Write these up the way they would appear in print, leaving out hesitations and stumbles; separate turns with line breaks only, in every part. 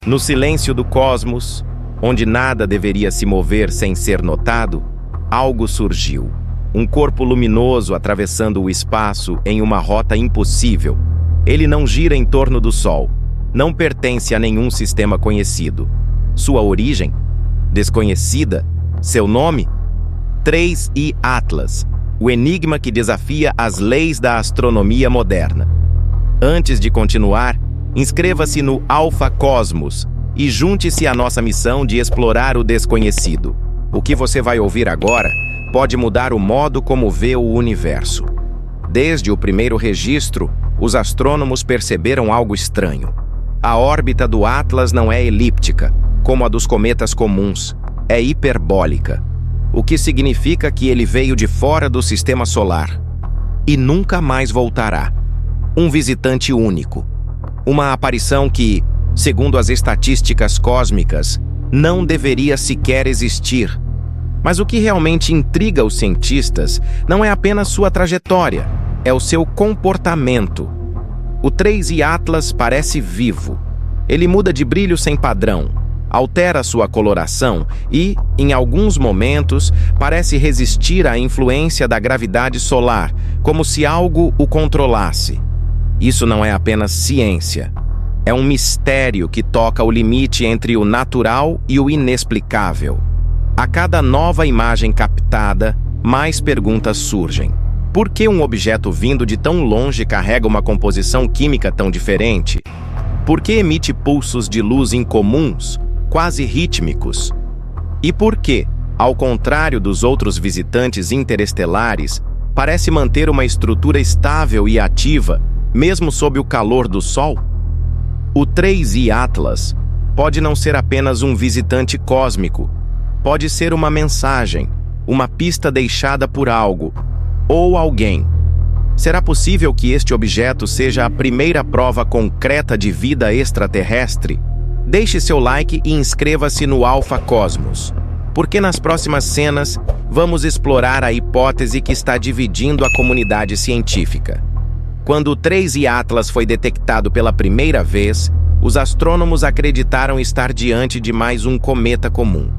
No silêncio do cosmos, onde nada deveria se mover sem ser notado, algo surgiu. Um corpo luminoso atravessando o espaço em uma rota impossível. Ele não gira em torno do Sol. Não pertence a nenhum sistema conhecido. Sua origem? Desconhecida. Seu nome? 3I Atlas, o enigma que desafia as leis da astronomia moderna. Antes de continuar, inscreva-se no Alpha Cosmos e junte-se à nossa missão de explorar o desconhecido. O que você vai ouvir agora pode mudar o modo como vê o universo. Desde o primeiro registro, os astrônomos perceberam algo estranho. A órbita do Atlas não é elíptica, como a dos cometas comuns, é hiperbólica, o que significa que ele veio de fora do sistema solar e nunca mais voltará. Um visitante único. Uma aparição que, segundo as estatísticas cósmicas, não deveria sequer existir. Mas o que realmente intriga os cientistas não é apenas sua trajetória, é o seu comportamento. O 3I Atlas parece vivo. Ele muda de brilho sem padrão, altera sua coloração e, em alguns momentos, parece resistir à influência da gravidade solar, como se algo o controlasse. Isso não é apenas ciência. É um mistério que toca o limite entre o natural e o inexplicável. A cada nova imagem captada, mais perguntas surgem. Por que um objeto vindo de tão longe carrega uma composição química tão diferente? Por que emite pulsos de luz incomuns, quase rítmicos? E por que, ao contrário dos outros visitantes interestelares, parece manter uma estrutura estável e ativa, mesmo sob o calor do Sol? O 3I Atlas pode não ser apenas um visitante cósmico, pode ser uma mensagem, uma pista deixada por algo ou alguém. Será possível que este objeto seja a primeira prova concreta de vida extraterrestre? Deixe seu like e inscreva-se no Alpha Cosmos, porque nas próximas cenas vamos explorar a hipótese que está dividindo a comunidade científica. Quando o 3I Atlas foi detectado pela primeira vez, os astrônomos acreditaram estar diante de mais um cometa comum.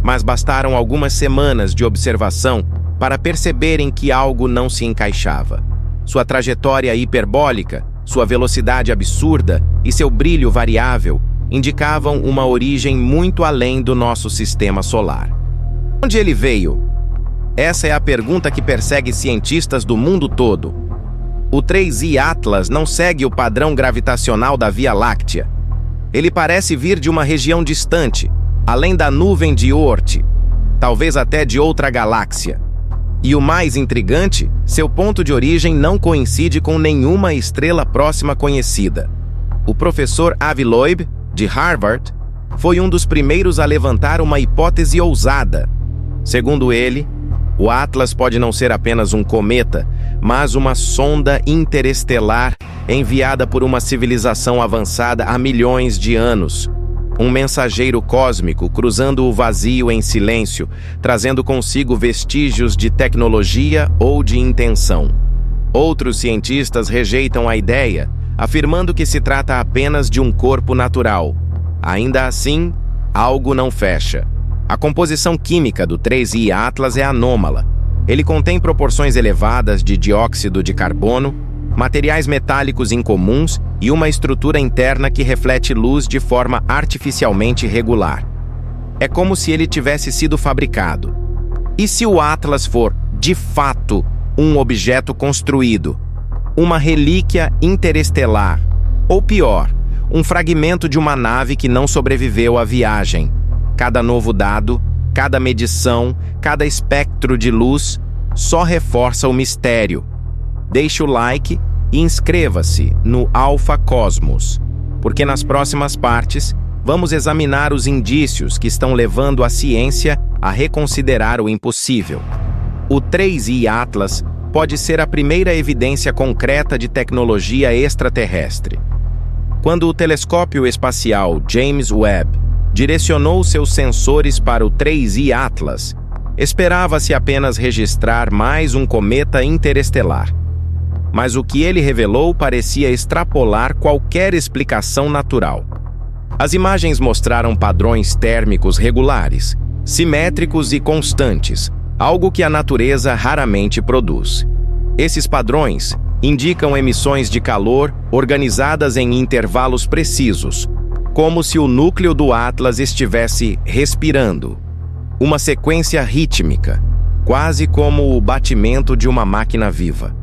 Mas bastaram algumas semanas de observação para perceberem que algo não se encaixava. Sua trajetória hiperbólica, sua velocidade absurda e seu brilho variável indicavam uma origem muito além do nosso sistema solar. Onde ele veio? Essa é a pergunta que persegue cientistas do mundo todo. O 3I Atlas não segue o padrão gravitacional da Via Láctea. Ele parece vir de uma região distante, além da nuvem de Oort, talvez até de outra galáxia. E o mais intrigante, seu ponto de origem não coincide com nenhuma estrela próxima conhecida. O professor Avi Loeb, de Harvard, foi um dos primeiros a levantar uma hipótese ousada. Segundo ele, o Atlas pode não ser apenas um cometa, mas uma sonda interestelar enviada por uma civilização avançada há milhões de anos. Um mensageiro cósmico cruzando o vazio em silêncio, trazendo consigo vestígios de tecnologia ou de intenção. Outros cientistas rejeitam a ideia, afirmando que se trata apenas de um corpo natural. Ainda assim, algo não fecha. A composição química do 3I Atlas é anômala. Ele contém proporções elevadas de dióxido de carbono, materiais metálicos incomuns e uma estrutura interna que reflete luz de forma artificialmente regular. É como se ele tivesse sido fabricado. E se o Atlas for, de fato, um objeto construído, uma relíquia interestelar, ou pior, um fragmento de uma nave que não sobreviveu à viagem? Cada novo dado, cada medição, cada espectro de luz só reforça o mistério. Deixe o like e inscreva-se no Alpha Cosmos, porque nas próximas partes vamos examinar os indícios que estão levando a ciência a reconsiderar o impossível. O 3I Atlas pode ser a primeira evidência concreta de tecnologia extraterrestre. Quando o telescópio espacial James Webb direcionou seus sensores para o 3I Atlas, esperava-se apenas registrar mais um cometa interestelar. Mas o que ele revelou parecia extrapolar qualquer explicação natural. As imagens mostraram padrões térmicos regulares, simétricos e constantes, algo que a natureza raramente produz. Esses padrões indicam emissões de calor organizadas em intervalos precisos, como se o núcleo do Atlas estivesse respirando. Uma sequência rítmica, quase como o batimento de uma máquina viva.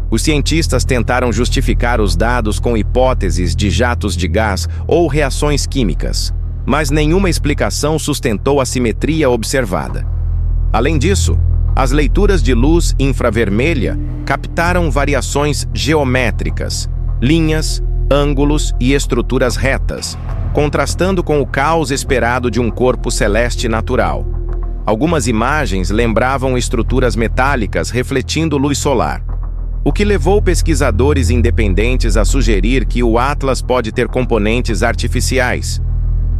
Os cientistas tentaram justificar os dados com hipóteses de jatos de gás ou reações químicas, mas nenhuma explicação sustentou a simetria observada. Além disso, as leituras de luz infravermelha captaram variações geométricas, linhas, ângulos e estruturas retas, contrastando com o caos esperado de um corpo celeste natural. Algumas imagens lembravam estruturas metálicas refletindo luz solar, o que levou pesquisadores independentes a sugerir que o Atlas pode ter componentes artificiais.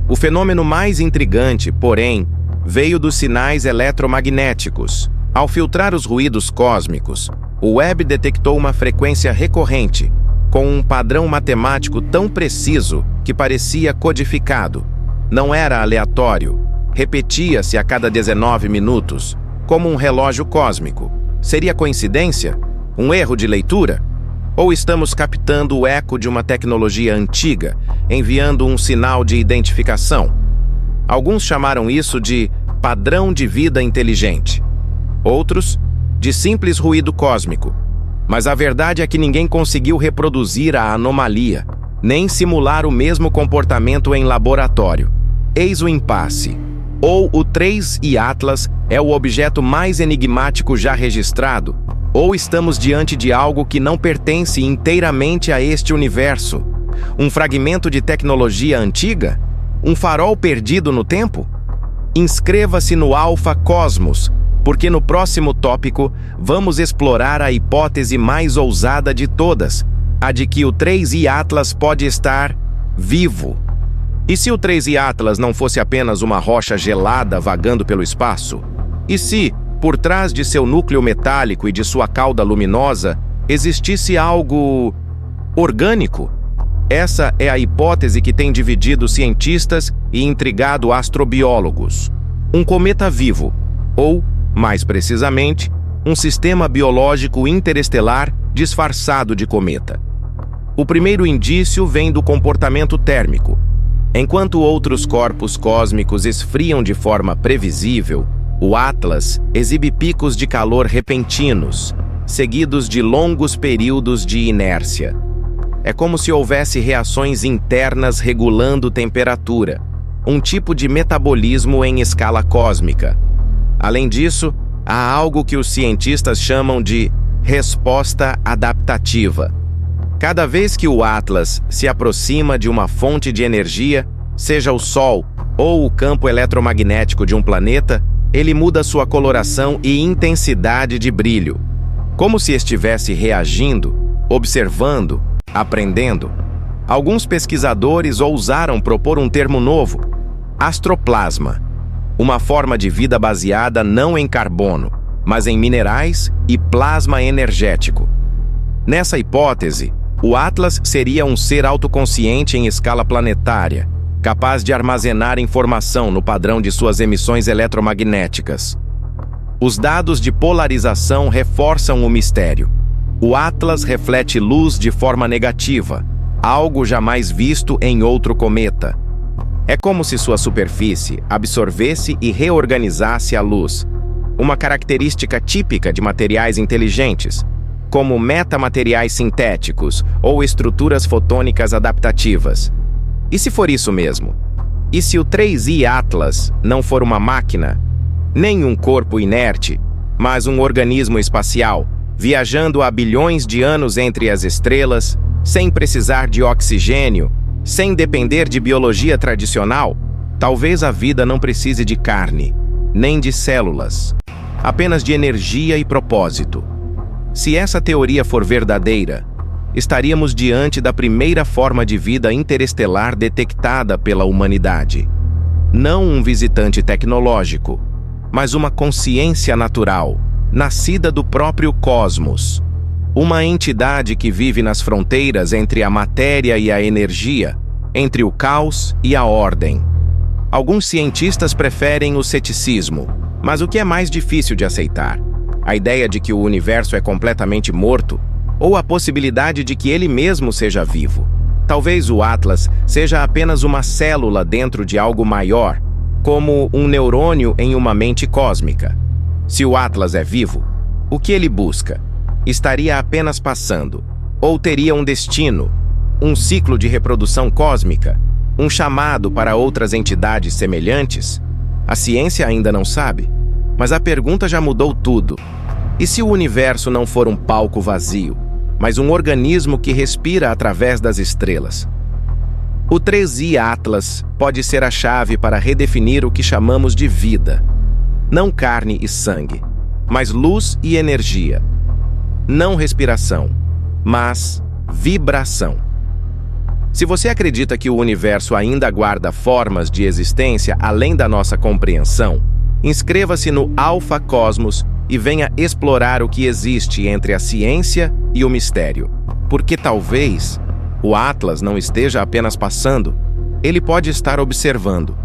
O fenômeno mais intrigante, porém, veio dos sinais eletromagnéticos. Ao filtrar os ruídos cósmicos, o Webb detectou uma frequência recorrente, com um padrão matemático tão preciso que parecia codificado. Não era aleatório, repetia-se a cada 19 minutos, como um relógio cósmico. Seria coincidência? Um erro de leitura? Ou estamos captando o eco de uma tecnologia antiga, enviando um sinal de identificação? Alguns chamaram isso de padrão de vida inteligente. Outros, de simples ruído cósmico. Mas a verdade é que ninguém conseguiu reproduzir a anomalia, nem simular o mesmo comportamento em laboratório. Eis o impasse. Ou o 3I Atlas é o objeto mais enigmático já registrado, ou estamos diante de algo que não pertence inteiramente a este universo. Um fragmento de tecnologia antiga? Um farol perdido no tempo? Inscreva-se no Alpha Cosmos, porque no próximo tópico vamos explorar a hipótese mais ousada de todas, a de que o 3I Atlas pode estar vivo. E se o 3I Atlas não fosse apenas uma rocha gelada vagando pelo espaço? E se, por trás de seu núcleo metálico e de sua cauda luminosa, existisse algo orgânico? Essa é a hipótese que tem dividido cientistas e intrigado astrobiólogos. Um cometa vivo, ou, mais precisamente, um sistema biológico interestelar disfarçado de cometa. O primeiro indício vem do comportamento térmico. Enquanto outros corpos cósmicos esfriam de forma previsível, o Atlas exibe picos de calor repentinos, seguidos de longos períodos de inércia. É como se houvesse reações internas regulando temperatura, um tipo de metabolismo em escala cósmica. Além disso, há algo que os cientistas chamam de resposta adaptativa. Cada vez que o Atlas se aproxima de uma fonte de energia, seja o Sol ou o campo eletromagnético de um planeta, ele muda sua coloração e intensidade de brilho, como se estivesse reagindo, observando, aprendendo. Alguns pesquisadores ousaram propor um termo novo: astroplasma, uma forma de vida baseada não em carbono, mas em minerais e plasma energético. Nessa hipótese, o Atlas seria um ser autoconsciente em escala planetária, capaz de armazenar informação no padrão de suas emissões eletromagnéticas. Os dados de polarização reforçam o mistério. O Atlas reflete luz de forma negativa, algo jamais visto em outro cometa. É como se sua superfície absorvesse e reorganizasse a luz, uma característica típica de materiais inteligentes, como metamateriais sintéticos ou estruturas fotônicas adaptativas. E se for isso mesmo? E se o 3I Atlas não for uma máquina, nem um corpo inerte, mas um organismo espacial, viajando há bilhões de anos entre as estrelas, sem precisar de oxigênio, sem depender de biologia tradicional? Talvez a vida não precise de carne, nem de células, apenas de energia e propósito. Se essa teoria for verdadeira, estaríamos diante da primeira forma de vida interestelar detectada pela humanidade. Não um visitante tecnológico, mas uma consciência natural, nascida do próprio cosmos. Uma entidade que vive nas fronteiras entre a matéria e a energia, entre o caos e a ordem. Alguns cientistas preferem o ceticismo, mas o que é mais difícil de aceitar? A ideia de que o universo é completamente morto ou a possibilidade de que ele mesmo seja vivo? Talvez o Atlas seja apenas uma célula dentro de algo maior, como um neurônio em uma mente cósmica. Se o Atlas é vivo, o que ele busca? Estaria apenas passando? Ou teria um destino, um ciclo de reprodução cósmica, um chamado para outras entidades semelhantes? A ciência ainda não sabe, mas a pergunta já mudou tudo. E se o universo não for um palco vazio, mas um organismo que respira através das estrelas? O 3i Atlas pode ser a chave para redefinir o que chamamos de vida. Não carne e sangue, mas luz e energia. Não respiração, mas vibração. Se você acredita que o universo ainda guarda formas de existência além da nossa compreensão, inscreva-se no Alpha Cosmos e venha explorar o que existe entre a ciência e o mistério. Porque talvez o Atlas não esteja apenas passando, ele pode estar observando.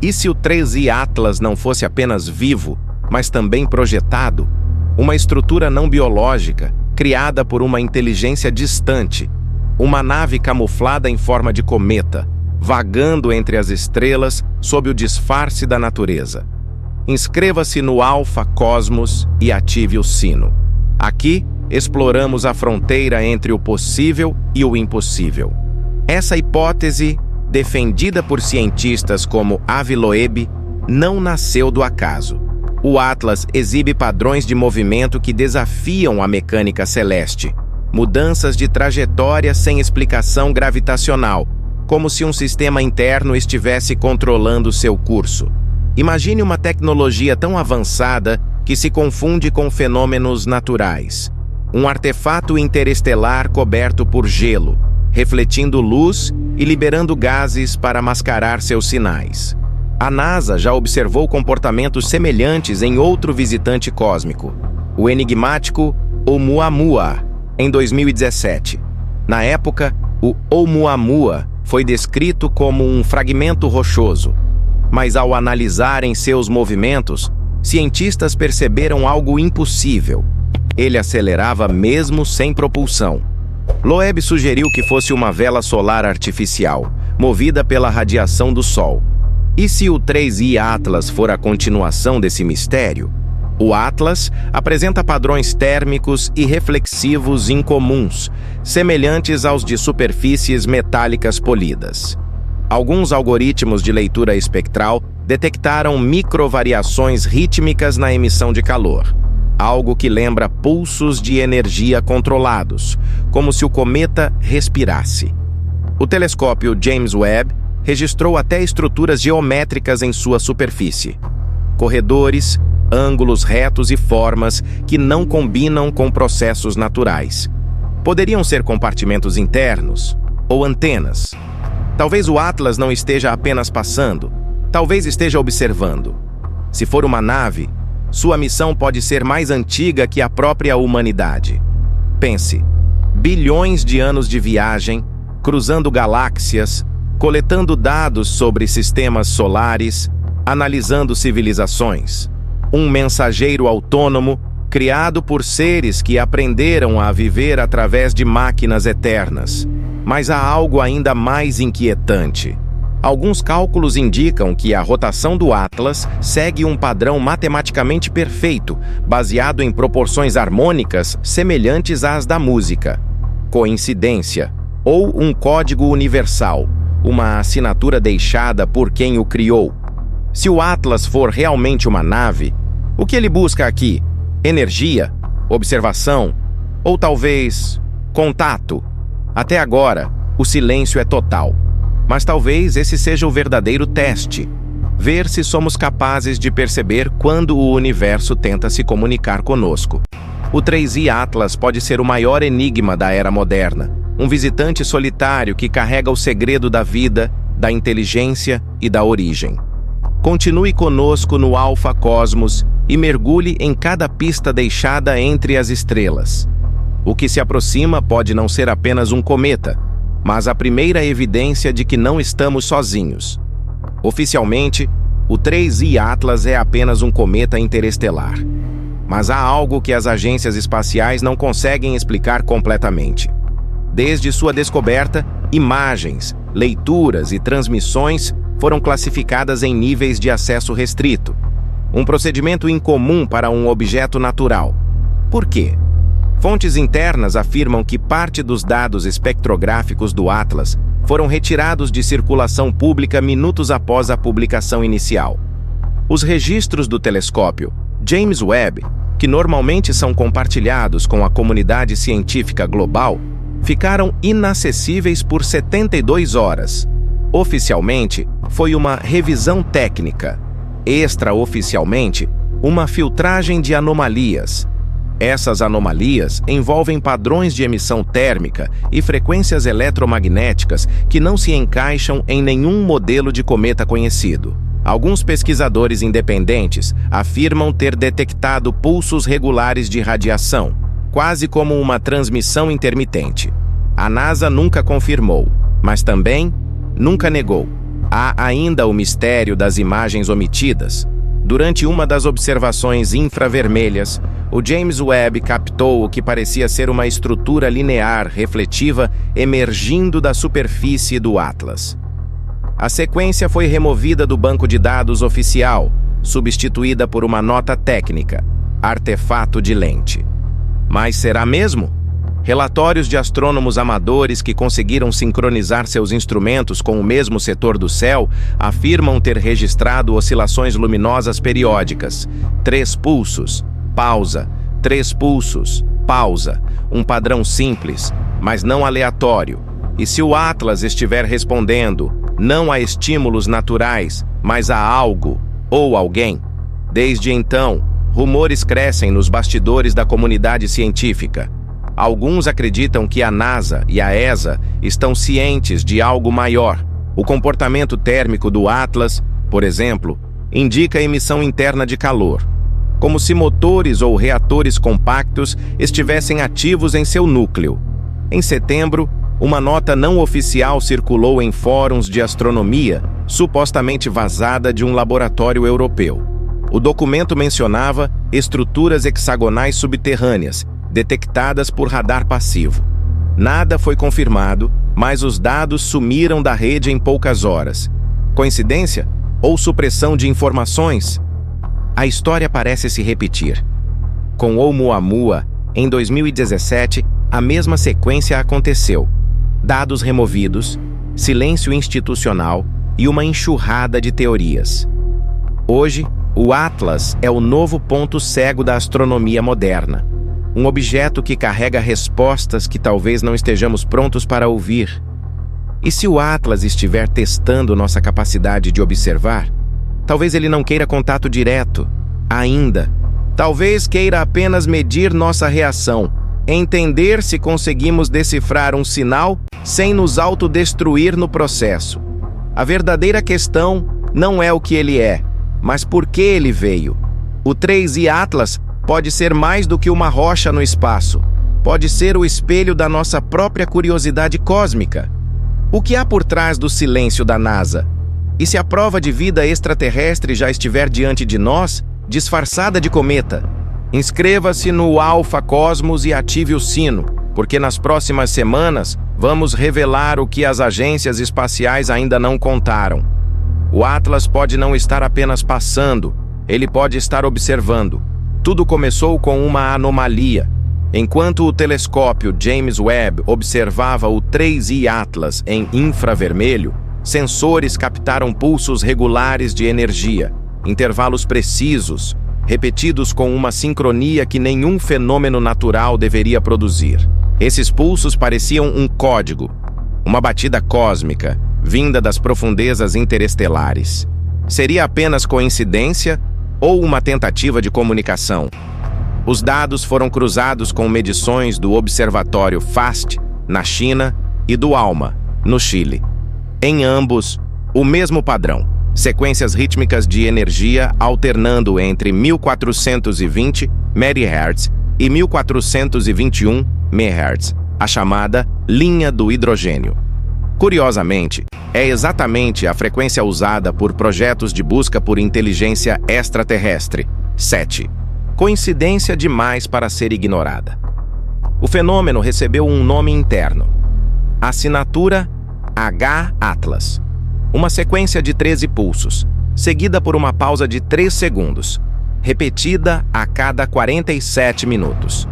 E se o 3i Atlas não fosse apenas vivo, mas também projetado, uma estrutura não biológica, criada por uma inteligência distante, uma nave camuflada em forma de cometa, vagando entre as estrelas sob o disfarce da natureza? Inscreva-se no Alpha Cosmos e ative o sino. Aqui, exploramos a fronteira entre o possível e o impossível. Essa hipótese, defendida por cientistas como Avi Loeb, não nasceu do acaso. O Atlas exibe padrões de movimento que desafiam a mecânica celeste, mudanças de trajetória sem explicação gravitacional, como se um sistema interno estivesse controlando seu curso. Imagine uma tecnologia tão avançada que se confunde com fenômenos naturais. Um artefato interestelar coberto por gelo, refletindo luz e liberando gases para mascarar seus sinais. A NASA já observou comportamentos semelhantes em outro visitante cósmico, o enigmático Oumuamua, em 2017. Na época, o Oumuamua foi descrito como um fragmento rochoso, mas ao analisarem seus movimentos, cientistas perceberam algo impossível. Ele acelerava mesmo sem propulsão. Loeb sugeriu que fosse uma vela solar artificial, movida pela radiação do Sol. E se o 3i Atlas for a continuação desse mistério? O Atlas apresenta padrões térmicos e reflexivos incomuns, semelhantes aos de superfícies metálicas polidas. Alguns algoritmos de leitura espectral detectaram microvariações rítmicas na emissão de calor, algo que lembra pulsos de energia controlados, como se o cometa respirasse. O telescópio James Webb registrou até estruturas geométricas em sua superfície. Corredores, ângulos retos e formas que não combinam com processos naturais. Poderiam ser compartimentos internos ou antenas. Talvez o Atlas não esteja apenas passando, talvez esteja observando. Se for uma nave, sua missão pode ser mais antiga que a própria humanidade. Pense, bilhões de anos de viagem, cruzando galáxias, coletando dados sobre sistemas solares, analisando civilizações. Um mensageiro autônomo, criado por seres que aprenderam a viver através de máquinas eternas. Mas há algo ainda mais inquietante. Alguns cálculos indicam que a rotação do Atlas segue um padrão matematicamente perfeito, baseado em proporções harmônicas semelhantes às da música. Coincidência ou um código universal, uma assinatura deixada por quem o criou. Se o Atlas for realmente uma nave, o que ele busca aqui? Energia? Observação? Ou talvez contato? Até agora, o silêncio é total. Mas talvez esse seja o verdadeiro teste. Ver se somos capazes de perceber quando o universo tenta se comunicar conosco. O 3i Atlas pode ser o maior enigma da era moderna. Um visitante solitário que carrega o segredo da vida, da inteligência e da origem. Continue conosco no Alpha Cosmos e mergulhe em cada pista deixada entre as estrelas. O que se aproxima pode não ser apenas um cometa, mas a primeira evidência de que não estamos sozinhos. Oficialmente, o 3I Atlas é apenas um cometa interestelar. Mas há algo que as agências espaciais não conseguem explicar completamente. Desde sua descoberta, imagens, leituras e transmissões foram classificadas em níveis de acesso restrito, um procedimento incomum para um objeto natural. Por quê? Fontes internas afirmam que parte dos dados espectrográficos do Atlas foram retirados de circulação pública minutos após a publicação inicial. Os registros do telescópio James Webb, que normalmente são compartilhados com a comunidade científica global, ficaram inacessíveis por 72 horas. Oficialmente, foi uma revisão técnica. Extraoficialmente, uma filtragem de anomalias. Essas anomalias envolvem padrões de emissão térmica e frequências eletromagnéticas que não se encaixam em nenhum modelo de cometa conhecido. Alguns pesquisadores independentes afirmam ter detectado pulsos regulares de radiação, quase como uma transmissão intermitente. A NASA nunca confirmou, mas também nunca negou. Há ainda o mistério das imagens omitidas. Durante uma das observações infravermelhas, o James Webb captou o que parecia ser uma estrutura linear refletiva emergindo da superfície do Atlas. A sequência foi removida do banco de dados oficial, substituída por uma nota técnica, artefato de lente. Mas será mesmo? Relatórios de astrônomos amadores que conseguiram sincronizar seus instrumentos com o mesmo setor do céu afirmam ter registrado oscilações luminosas periódicas. 3 pulsos, pausa, 3 pulsos, pausa. Um padrão simples, mas não aleatório. E se o Atlas estiver respondendo, não a estímulos naturais, mas a algo ou alguém? Desde então, rumores crescem nos bastidores da comunidade científica. Alguns acreditam que a NASA e a ESA estão cientes de algo maior. O comportamento térmico do Atlas, por exemplo, indica a emissão interna de calor, como se motores ou reatores compactos estivessem ativos em seu núcleo. Em setembro, uma nota não oficial circulou em fóruns de astronomia, supostamente vazada de um laboratório europeu. O documento mencionava estruturas hexagonais subterrâneas, detectadas por radar passivo. Nada foi confirmado, mas os dados sumiram da rede em poucas horas. Coincidência? Ou supressão de informações? A história parece se repetir. Com Oumuamua, em 2017, a mesma sequência aconteceu. Dados removidos, silêncio institucional e uma enxurrada de teorias. Hoje, o Atlas é o novo ponto cego da astronomia moderna. Um objeto que carrega respostas que talvez não estejamos prontos para ouvir. E se o Atlas estiver testando nossa capacidade de observar? Talvez ele não queira contato direto, ainda. Talvez queira apenas medir nossa reação, entender se conseguimos decifrar um sinal sem nos autodestruir no processo. A verdadeira questão não é o que ele é, mas por que ele veio. O 3I Atlas pode ser mais do que uma rocha no espaço. Pode ser o espelho da nossa própria curiosidade cósmica. O que há por trás do silêncio da NASA? E se a prova de vida extraterrestre já estiver diante de nós, disfarçada de cometa? Inscreva-se no Alpha Cosmos e ative o sino, porque nas próximas semanas vamos revelar o que as agências espaciais ainda não contaram. O Atlas pode não estar apenas passando, ele pode estar observando. Tudo começou com uma anomalia. Enquanto o telescópio James Webb observava o 3I Atlas em infravermelho, sensores captaram pulsos regulares de energia, intervalos precisos, repetidos com uma sincronia que nenhum fenômeno natural deveria produzir. Esses pulsos pareciam um código, uma batida cósmica, vinda das profundezas interestelares. Seria apenas coincidência ou uma tentativa de comunicação? Os dados foram cruzados com medições do Observatório FAST, na China, e do ALMA, no Chile. Em ambos, o mesmo padrão, sequências rítmicas de energia alternando entre 1420 MHz e 1421 MHz, a chamada linha do hidrogênio. Curiosamente, é exatamente a frequência usada por projetos de busca por inteligência extraterrestre, SETI. Coincidência demais para ser ignorada. O fenômeno recebeu um nome interno: assinatura H-Atlas. Uma sequência de 13 pulsos, seguida por uma pausa de 3 segundos, repetida a cada 47 minutos.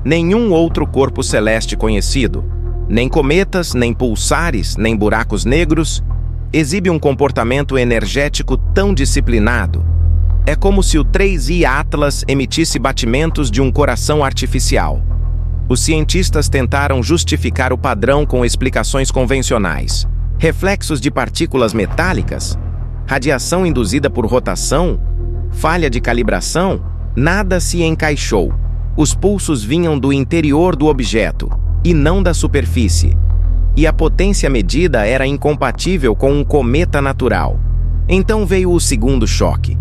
Nenhum outro corpo celeste conhecido, nem cometas, nem pulsares, nem buracos negros, exibe um comportamento energético tão disciplinado. É como se o 3I Atlas emitisse batimentos de um coração artificial. Os cientistas tentaram justificar o padrão com explicações convencionais. Reflexos de partículas metálicas? Radiação induzida por rotação? Falha de calibração? Nada se encaixou. Os pulsos vinham do interior do objeto, e não da superfície. E a potência medida era incompatível com um cometa natural. Então veio o segundo choque.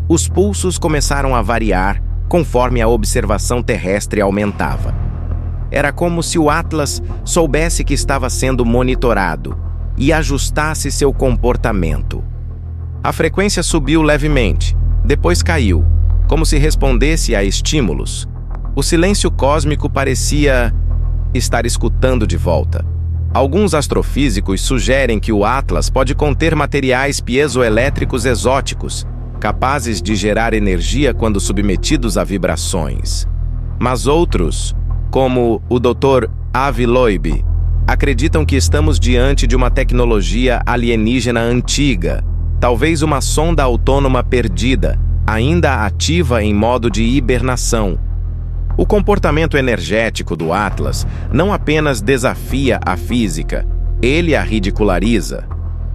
Os pulsos começaram a variar conforme a observação terrestre aumentava. Era como se o Atlas soubesse que estava sendo monitorado e ajustasse seu comportamento. A frequência subiu levemente, depois caiu, como se respondesse a estímulos. O silêncio cósmico parecia estar escutando de volta. Alguns astrofísicos sugerem que o Atlas pode conter materiais piezoelétricos exóticos, capazes de gerar energia quando submetidos a vibrações. Mas outros, como o Dr. Avi Loeb, acreditam que estamos diante de uma tecnologia alienígena antiga, talvez uma sonda autônoma perdida, ainda ativa em modo de hibernação. O comportamento energético do Atlas não apenas desafia a física, ele a ridiculariza.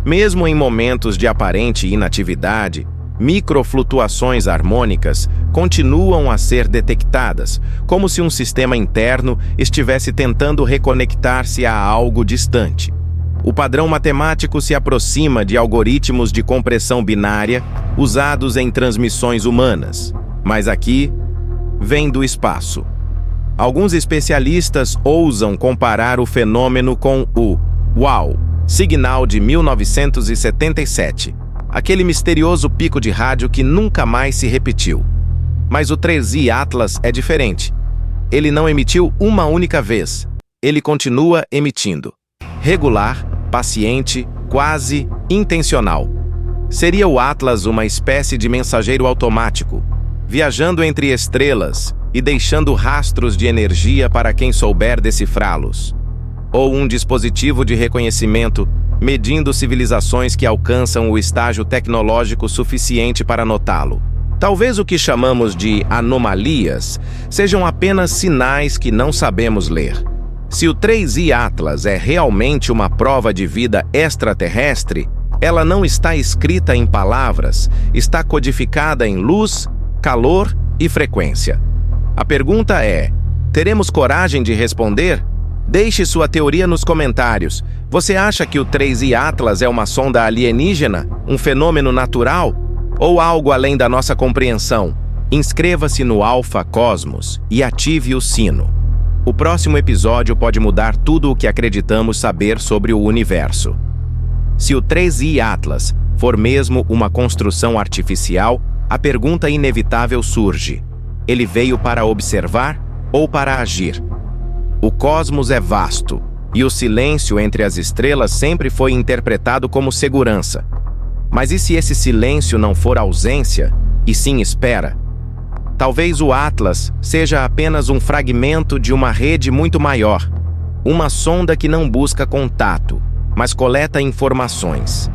Mesmo em momentos de aparente inatividade, microflutuações harmônicas continuam a ser detectadas, como se um sistema interno estivesse tentando reconectar-se a algo distante. O padrão matemático se aproxima de algoritmos de compressão binária usados em transmissões humanas, mas aqui vem do espaço. Alguns especialistas ousam comparar o fenômeno com o WOW, signal de 1977, aquele misterioso pico de rádio que nunca mais se repetiu. Mas o 3I Atlas é diferente. Ele não emitiu uma única vez. Ele continua emitindo. Regular, paciente, quase intencional. Seria o Atlas uma espécie de mensageiro automático, viajando entre estrelas e deixando rastros de energia para quem souber decifrá-los. Ou um dispositivo de reconhecimento medindo civilizações que alcançam o estágio tecnológico suficiente para notá-lo. Talvez o que chamamos de anomalias sejam apenas sinais que não sabemos ler. Se o 3I Atlas é realmente uma prova de vida extraterrestre, ela não está escrita em palavras, está codificada em luz, calor e frequência. A pergunta é: teremos coragem de responder? Deixe sua teoria nos comentários. Você acha que o 3I Atlas é uma sonda alienígena, um fenômeno natural, ou algo além da nossa compreensão? Inscreva-se no Alpha Cosmos e ative o sino. O próximo episódio pode mudar tudo o que acreditamos saber sobre o universo. Se o 3I Atlas for mesmo uma construção artificial, a pergunta inevitável surge: ele veio para observar ou para agir? O cosmos é vasto, e o silêncio entre as estrelas sempre foi interpretado como segurança. Mas e se esse silêncio não for ausência, e sim espera? Talvez o Atlas seja apenas um fragmento de uma rede muito maior, uma sonda que não busca contato, mas coleta informações.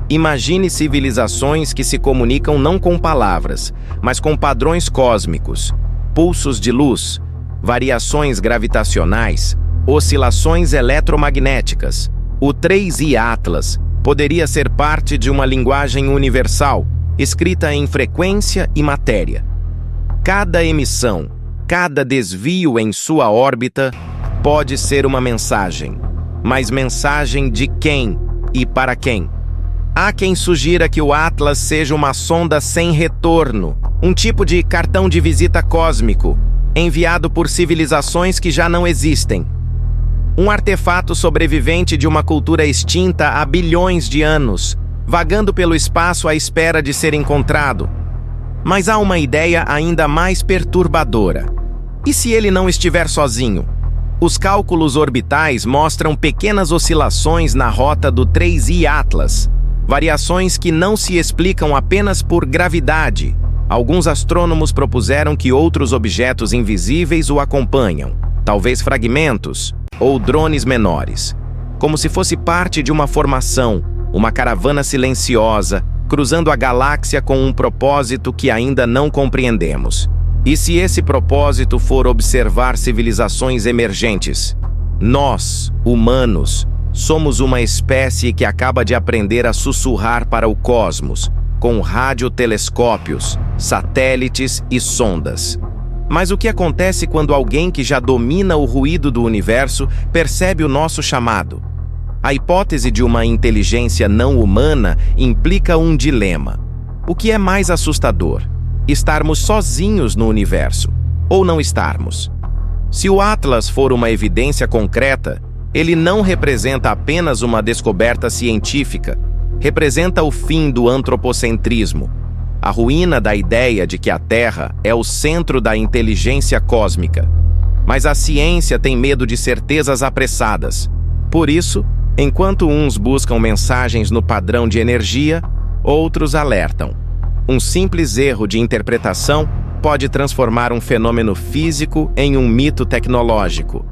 Imagine civilizações que se comunicam não com palavras, mas com padrões cósmicos, pulsos de luz, variações gravitacionais, oscilações eletromagnéticas. O 3I Atlas poderia ser parte de uma linguagem universal, escrita em frequência e matéria. Cada emissão, cada desvio em sua órbita pode ser uma mensagem. Mas mensagem de quem e para quem? Há quem sugira que o Atlas seja uma sonda sem retorno, um tipo de cartão de visita cósmico, enviado por civilizações que já não existem. Um artefato sobrevivente de uma cultura extinta há bilhões de anos, vagando pelo espaço à espera de ser encontrado. Mas há uma ideia ainda mais perturbadora. E se ele não estiver sozinho? Os cálculos orbitais mostram pequenas oscilações na rota do 3I Atlas, variações que não se explicam apenas por gravidade. Alguns astrônomos propuseram que outros objetos invisíveis o acompanham, talvez fragmentos ou drones menores, como se fosse parte de uma formação, uma caravana silenciosa, cruzando a galáxia com um propósito que ainda não compreendemos. E se esse propósito for observar civilizações emergentes? Nós, humanos, somos uma espécie que acaba de aprender a sussurrar para o cosmos, com radiotelescópios, satélites e sondas. Mas o que acontece quando alguém que já domina o ruído do universo percebe o nosso chamado? A hipótese de uma inteligência não humana implica um dilema. O que é mais assustador? Estarmos sozinhos no universo, ou não estarmos? Se o Atlas for uma evidência concreta, ele não representa apenas uma descoberta científica, representa o fim do antropocentrismo, a ruína da ideia de que a Terra é o centro da inteligência cósmica. Mas a ciência tem medo de certezas apressadas. Por isso, enquanto uns buscam mensagens no padrão de energia, outros alertam. Um simples erro de interpretação pode transformar um fenômeno físico em um mito tecnológico.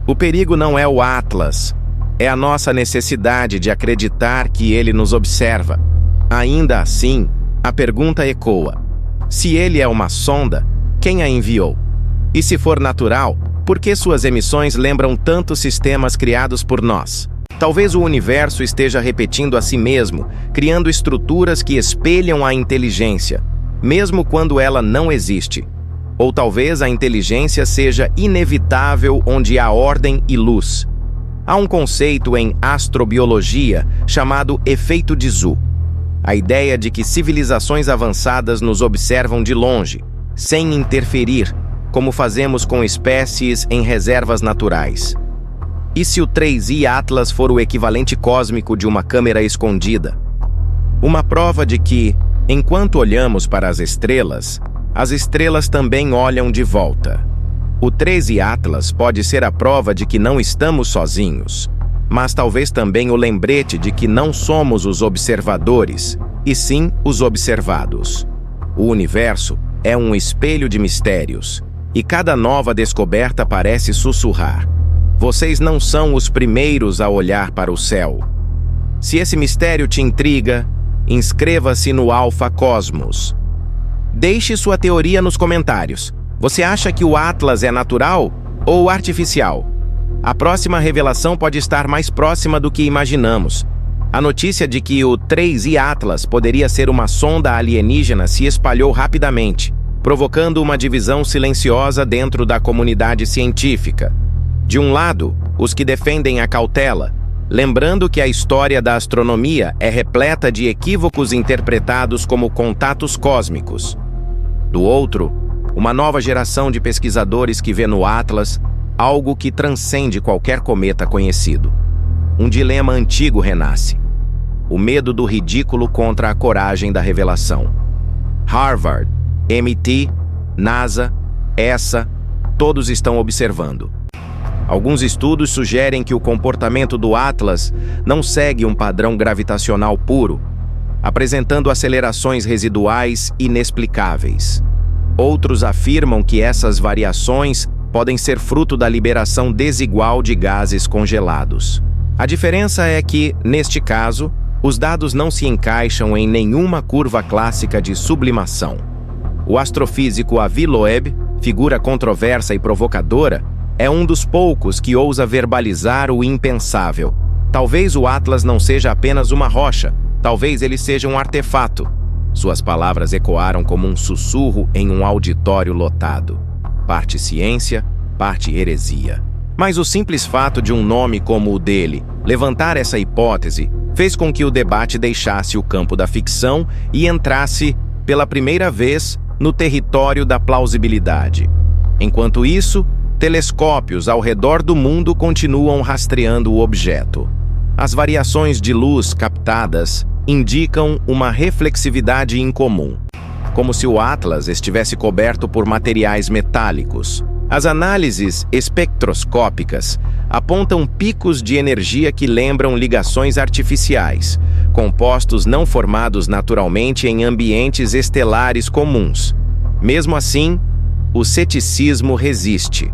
O perigo não é o Atlas, é a nossa necessidade de acreditar que ele nos observa. Ainda assim, a pergunta ecoa: se ele é uma sonda, quem a enviou? E se for natural, por que suas emissões lembram tanto sistemas criados por nós? Talvez o universo esteja repetindo a si mesmo, criando estruturas que espelham a inteligência, mesmo quando ela não existe. Ou talvez a inteligência seja inevitável onde há ordem e luz. Há um conceito em astrobiologia chamado efeito de Zhu. A ideia de que civilizações avançadas nos observam de longe, sem interferir, como fazemos com espécies em reservas naturais. E se o 3I Atlas for o equivalente cósmico de uma câmera escondida? Uma prova de que, enquanto olhamos para as estrelas também olham de volta. O 3I Atlas pode ser a prova de que não estamos sozinhos, mas talvez também o lembrete de que não somos os observadores, e sim os observados. O universo é um espelho de mistérios, e cada nova descoberta parece sussurrar: vocês não são os primeiros a olhar para o céu. Se esse mistério te intriga, inscreva-se no Alpha Cosmos. Deixe sua teoria nos comentários. Você acha que o Atlas é natural ou artificial? A próxima revelação pode estar mais próxima do que imaginamos. A notícia de que o 3I Atlas poderia ser uma sonda alienígena se espalhou rapidamente, provocando uma divisão silenciosa dentro da comunidade científica. De um lado, os que defendem a cautela, lembrando que a história da astronomia é repleta de equívocos interpretados como contatos cósmicos. Do outro, uma nova geração de pesquisadores que vê no Atlas algo que transcende qualquer cometa conhecido. Um dilema antigo renasce: o medo do ridículo contra a coragem da revelação. Harvard, MIT, NASA, ESA, todos estão observando. Alguns estudos sugerem que o comportamento do Atlas não segue um padrão gravitacional puro, apresentando acelerações residuais inexplicáveis. Outros afirmam que essas variações podem ser fruto da liberação desigual de gases congelados. A diferença é que, neste caso, os dados não se encaixam em nenhuma curva clássica de sublimação. O astrofísico Avi Loeb, figura controversa e provocadora, é um dos poucos que ousa verbalizar o impensável. Talvez o Atlas não seja apenas uma rocha, talvez ele seja um artefato. Suas palavras ecoaram como um sussurro em um auditório lotado. Parte ciência, parte heresia. Mas o simples fato de um nome como o dele levantar essa hipótese fez com que o debate deixasse o campo da ficção e entrasse, pela primeira vez, no território da plausibilidade. Enquanto isso, telescópios ao redor do mundo continuam rastreando o objeto. As variações de luz captadas indicam uma reflexividade incomum, como se o Atlas estivesse coberto por materiais metálicos. As análises espectroscópicas apontam picos de energia que lembram ligações artificiais, compostos não formados naturalmente em ambientes estelares comuns. Mesmo assim, o ceticismo resiste.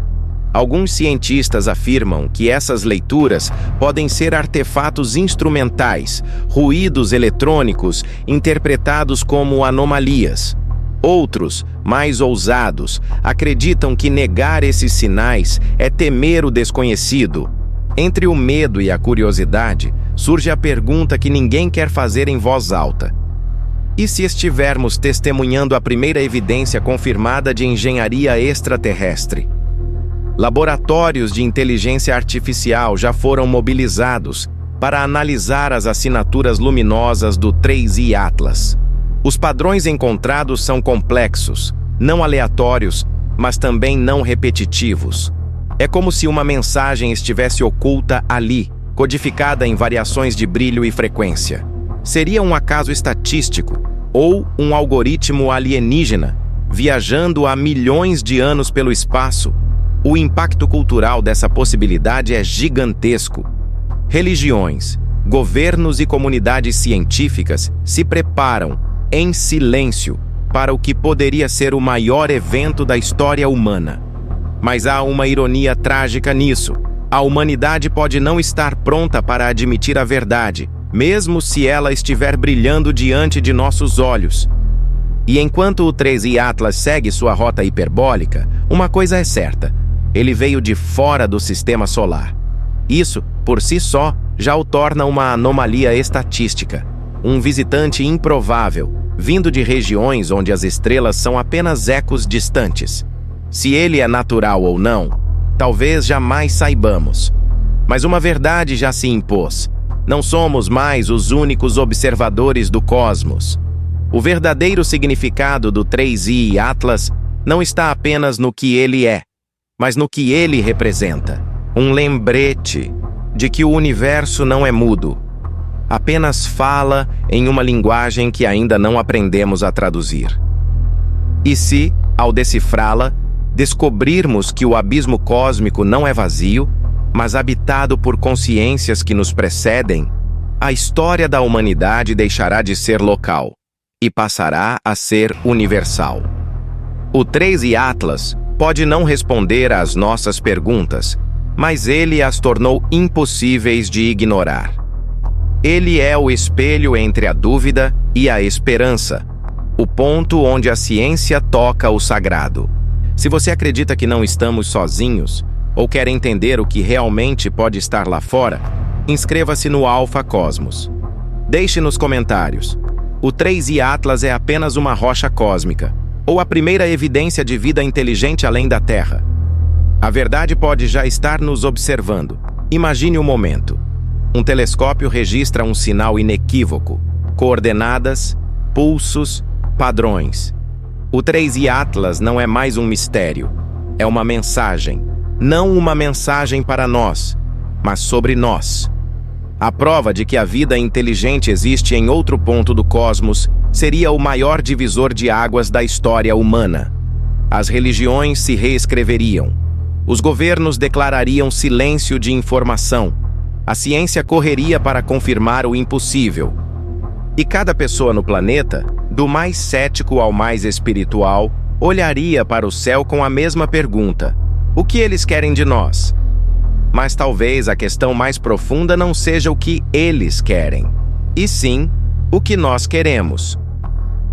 Alguns cientistas afirmam que essas leituras podem ser artefatos instrumentais, ruídos eletrônicos interpretados como anomalias. Outros, mais ousados, acreditam que negar esses sinais é temer o desconhecido. Entre o medo e a curiosidade, surge a pergunta que ninguém quer fazer em voz alta: e se estivermos testemunhando a primeira evidência confirmada de engenharia extraterrestre? Laboratórios de inteligência artificial já foram mobilizados para analisar as assinaturas luminosas do 3I Atlas. Os padrões encontrados são complexos, não aleatórios, mas também não repetitivos. É como se uma mensagem estivesse oculta ali, codificada em variações de brilho e frequência. Seria um acaso estatístico ou um algoritmo alienígena, viajando há milhões de anos pelo espaço? O impacto cultural dessa possibilidade é gigantesco. Religiões, governos e comunidades científicas se preparam, em silêncio, para o que poderia ser o maior evento da história humana. Mas há uma ironia trágica nisso. A humanidade pode não estar pronta para admitir a verdade, mesmo se ela estiver brilhando diante de nossos olhos. E enquanto o 3I Atlas segue sua rota hiperbólica, uma coisa é certa: ele veio de fora do sistema solar. Isso, por si só, já o torna uma anomalia estatística, um visitante improvável, vindo de regiões onde as estrelas são apenas ecos distantes. Se ele é natural ou não, talvez jamais saibamos. Mas uma verdade já se impôs: não somos mais os únicos observadores do cosmos. O verdadeiro significado do 3I Atlas não está apenas no que ele é, mas no que ele representa. Um lembrete de que o universo não é mudo, apenas fala em uma linguagem que ainda não aprendemos a traduzir. E se, ao decifrá-la, descobrirmos que o abismo cósmico não é vazio, mas habitado por consciências que nos precedem, a história da humanidade deixará de ser local e passará a ser universal. O 3I Atlas pode não responder às nossas perguntas, mas ele as tornou impossíveis de ignorar. Ele é o espelho entre a dúvida e a esperança, o ponto onde a ciência toca o sagrado. Se você acredita que não estamos sozinhos, ou quer entender o que realmente pode estar lá fora, inscreva-se no Alpha Cosmos. Deixe nos comentários: o 3I Atlas é apenas uma rocha cósmica, ou a primeira evidência de vida inteligente além da Terra? A verdade pode já estar nos observando. Imagine um momento. Um telescópio registra um sinal inequívoco, coordenadas, pulsos, padrões. O 3I Atlas não é mais um mistério. É uma mensagem. Não uma mensagem para nós, mas sobre nós. A prova de que a vida inteligente existe em outro ponto do cosmos seria o maior divisor de águas da história humana. As religiões se reescreveriam. Os governos declarariam silêncio de informação. A ciência correria para confirmar o impossível. E cada pessoa no planeta, do mais cético ao mais espiritual, olharia para o céu com a mesma pergunta: o que eles querem de nós? Mas talvez a questão mais profunda não seja o que eles querem, e sim o que nós queremos.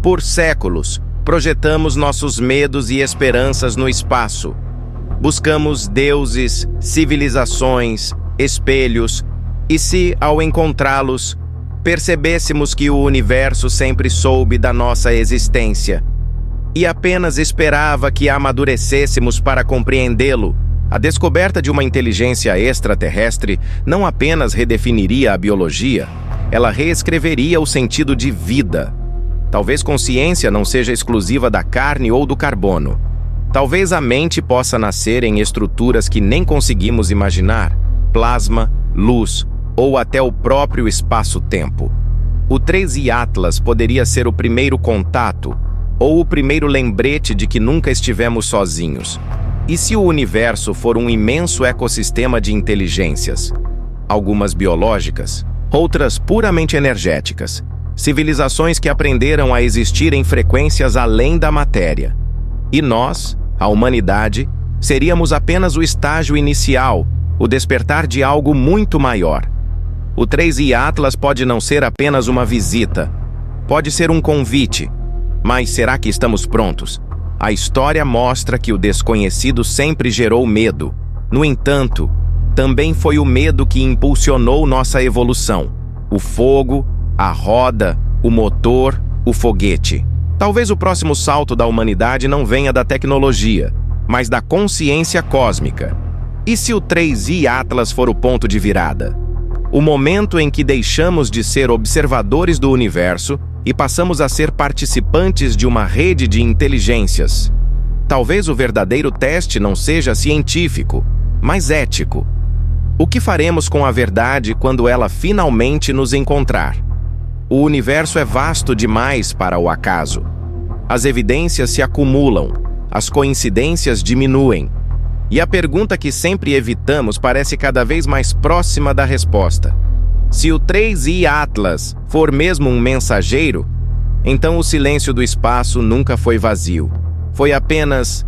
Por séculos, projetamos nossos medos e esperanças no espaço. Buscamos deuses, civilizações, espelhos, e se, ao encontrá-los, percebêssemos que o universo sempre soube da nossa existência e apenas esperava que amadurecêssemos para compreendê-lo, a descoberta de uma inteligência extraterrestre não apenas redefiniria a biologia, ela reescreveria o sentido de vida. Talvez consciência não seja exclusiva da carne ou do carbono. Talvez a mente possa nascer em estruturas que nem conseguimos imaginar, plasma, luz ou até o próprio espaço-tempo. O 3i Atlas poderia ser o primeiro contato ou o primeiro lembrete de que nunca estivemos sozinhos. E se o universo for um imenso ecossistema de inteligências, algumas biológicas, outras puramente energéticas, civilizações que aprenderam a existir em frequências além da matéria. E nós, a humanidade, seríamos apenas o estágio inicial, o despertar de algo muito maior. O 3i Atlas pode não ser apenas uma visita, pode ser um convite, mas será que estamos prontos? A história mostra que o desconhecido sempre gerou medo. No entanto, também foi o medo que impulsionou nossa evolução. O fogo, a roda, o motor, o foguete. Talvez o próximo salto da humanidade não venha da tecnologia, mas da consciência cósmica. E se o 3i Atlas for o ponto de virada? O momento em que deixamos de ser observadores do universo e passamos a ser participantes de uma rede de inteligências. Talvez o verdadeiro teste não seja científico, mas ético. O que faremos com a verdade quando ela finalmente nos encontrar? O universo é vasto demais para o acaso. As evidências se acumulam, as coincidências diminuem. E a pergunta que sempre evitamos parece cada vez mais próxima da resposta. Se o 3i Atlas for mesmo um mensageiro, então o silêncio do espaço nunca foi vazio. Foi apenas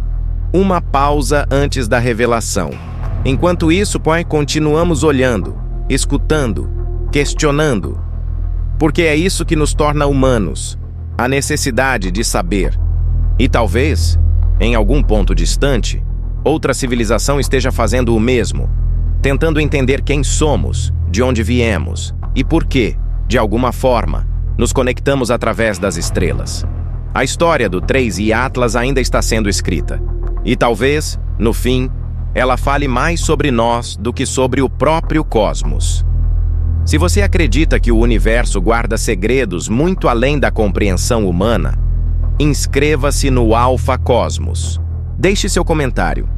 uma pausa antes da revelação. Enquanto isso, continuamos olhando, escutando, questionando. Porque é isso que nos torna humanos, a necessidade de saber. E talvez, em algum ponto distante, outra civilização esteja fazendo o mesmo, tentando entender quem somos, de onde viemos e por que, de alguma forma, nos conectamos através das estrelas. A história do 3i Atlas ainda está sendo escrita. E talvez, no fim, ela fale mais sobre nós do que sobre o próprio cosmos. Se você acredita que o universo guarda segredos muito além da compreensão humana, inscreva-se no Alpha Cosmos. Deixe seu comentário.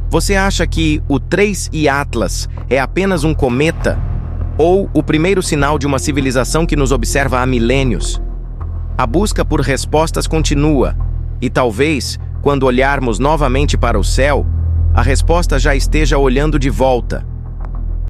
Você acha que o 3i Atlas é apenas um cometa ou o primeiro sinal de uma civilização que nos observa há milênios? A busca por respostas continua, e talvez, quando olharmos novamente para o céu, a resposta já esteja olhando de volta.